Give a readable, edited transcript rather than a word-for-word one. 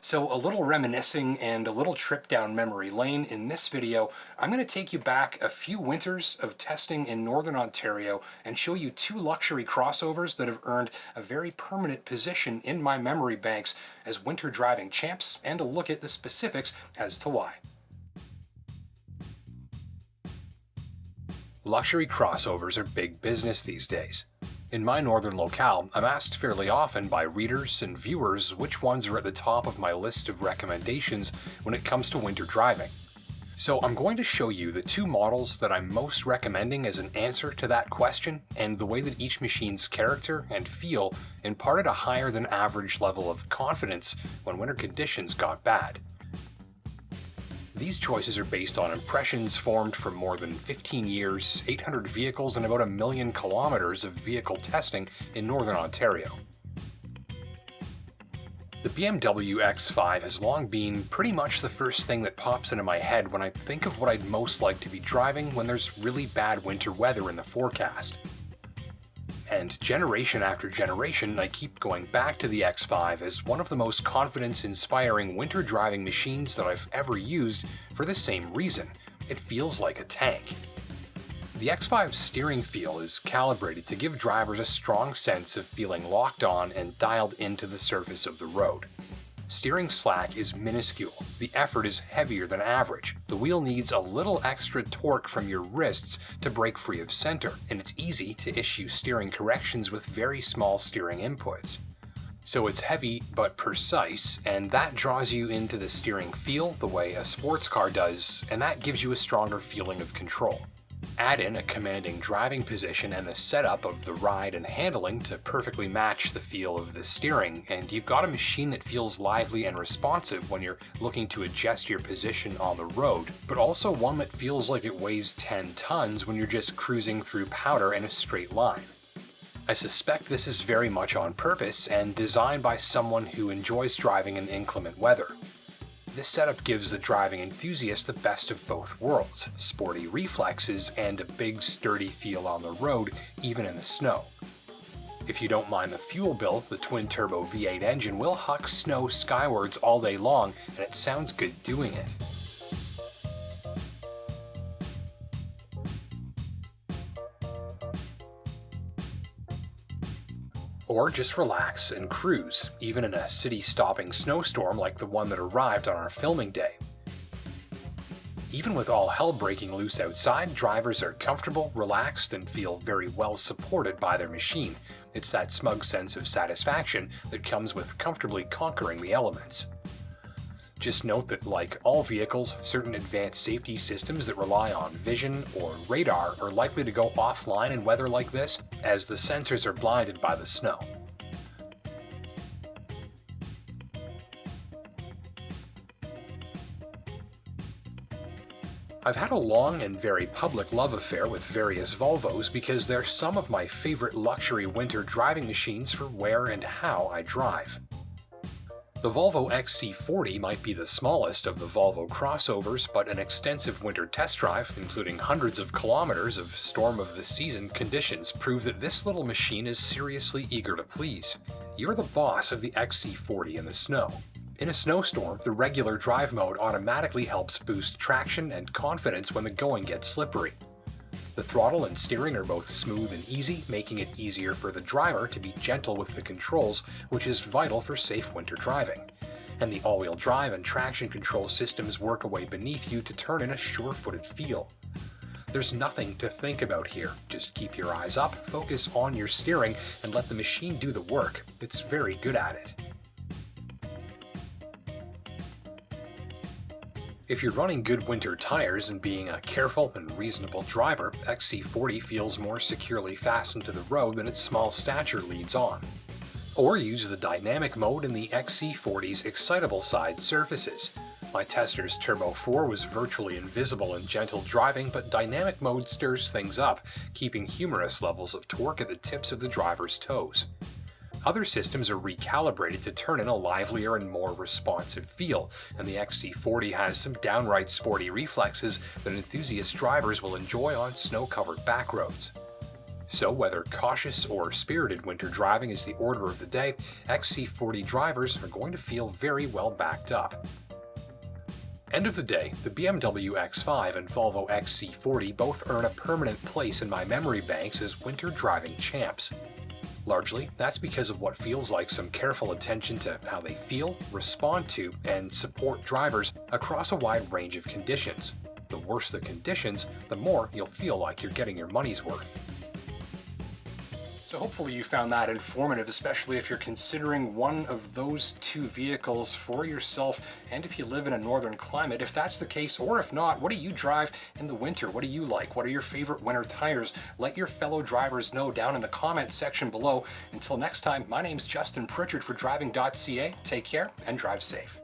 So a little reminiscing and a little trip down memory lane. In this video, I'm going to take you back a few winters of testing in Northern Ontario and show you two luxury crossovers that have earned a very permanent position in my memory banks as winter driving champs, and a look at the specifics as to why. Luxury crossovers are big business these days. In my northern locale, I'm asked fairly often by readers and viewers which ones are at the top of my list of recommendations when it comes to winter driving. So I'm going to show you the two models that I'm most recommending as an answer to that question, and the way that each machine's character and feel imparted a higher than average level of confidence when winter conditions got bad. These choices are based on impressions formed from more than 15 years, 800 vehicles, and about 1 million kilometers of vehicle testing in Northern Ontario. The BMW X5 has long been pretty much the first thing that pops into my head when I think of what I'd most like to be driving when there's really bad winter weather in the forecast. And generation after generation, I keep going back to the X5 as one of the most confidence-inspiring winter driving machines that I've ever used for the same reason. It feels like a tank. The X5's steering feel is calibrated to give drivers a strong sense of feeling locked on and dialed into the surface of the road. Steering slack is minuscule, the effort is heavier than average, the wheel needs a little extra torque from your wrists to break free of center, and it's easy to issue steering corrections with very small steering inputs. So it's heavy but precise, and that draws you into the steering feel the way a sports car does, and that gives you a stronger feeling of control. Add in a commanding driving position and the setup of the ride and handling to perfectly match the feel of the steering, and you've got a machine that feels lively and responsive when you're looking to adjust your position on the road, but also one that feels like it weighs 10 tons when you're just cruising through powder in a straight line. I suspect this is very much on purpose and designed by someone who enjoys driving in inclement weather. This setup gives the driving enthusiast the best of both worlds, sporty reflexes and a big sturdy feel on the road, even in the snow. If you don't mind the fuel bill, the twin-turbo V8 engine will huck snow skywards all day long, and it sounds good doing it. Or just relax and cruise, even in a city-stopping snowstorm like the one that arrived on our filming day. Even with all hell breaking loose outside, drivers are comfortable, relaxed, and feel very well supported by their machine. It's that smug sense of satisfaction that comes with comfortably conquering the elements. Just note that, like all vehicles, certain advanced safety systems that rely on vision or radar are likely to go offline in weather like this, as the sensors are blinded by the snow. I've had a long and very public love affair with various Volvos because they're some of my favorite luxury winter driving machines for where and how I drive. The Volvo XC40 might be the smallest of the Volvo crossovers, but an extensive winter test drive, including hundreds of kilometers of storm-of-the-season conditions, prove that this little machine is seriously eager to please. You're the boss of the XC40 in the snow. In a snowstorm, the regular drive mode automatically helps boost traction and confidence when the going gets slippery. The throttle and steering are both smooth and easy, making it easier for the driver to be gentle with the controls, which is vital for safe winter driving. And the all-wheel drive and traction control systems work away beneath you to turn in a sure-footed feel. There's nothing to think about here. Just keep your eyes up, focus on your steering, and let the machine do the work. It's very good at it. If you're running good winter tires and being a careful and reasonable driver, XC40 feels more securely fastened to the road than its small stature leads on. Or use the dynamic mode in the XC40's excitable side surfaces. My tester's Turbo 4 was virtually invisible in gentle driving, but dynamic mode stirs things up, keeping humorous levels of torque at the tips of the driver's toes. Other systems are recalibrated to turn in a livelier and more responsive feel, and the XC40 has some downright sporty reflexes that enthusiast drivers will enjoy on snow-covered back roads. So whether cautious or spirited winter driving is the order of the day, XC40 drivers are going to feel very well backed up. End of the day, the BMW X5 and Volvo XC40 both earn a permanent place in my memory banks as winter driving champs. Largely, that's because of what feels like some careful attention to how they feel, respond to, and support drivers across a wide range of conditions. The worse the conditions, the more you'll feel like you're getting your money's worth. So hopefully you found that informative, especially if you're considering one of those two vehicles for yourself, and if you live in a northern climate. If that's the case, or if not, what do you drive in the winter? What do you like? What are your favorite winter tires? Let your fellow drivers know down in the comments section below. Until next time, my name's Justin Pritchard for Driving.ca. Take care and drive safe.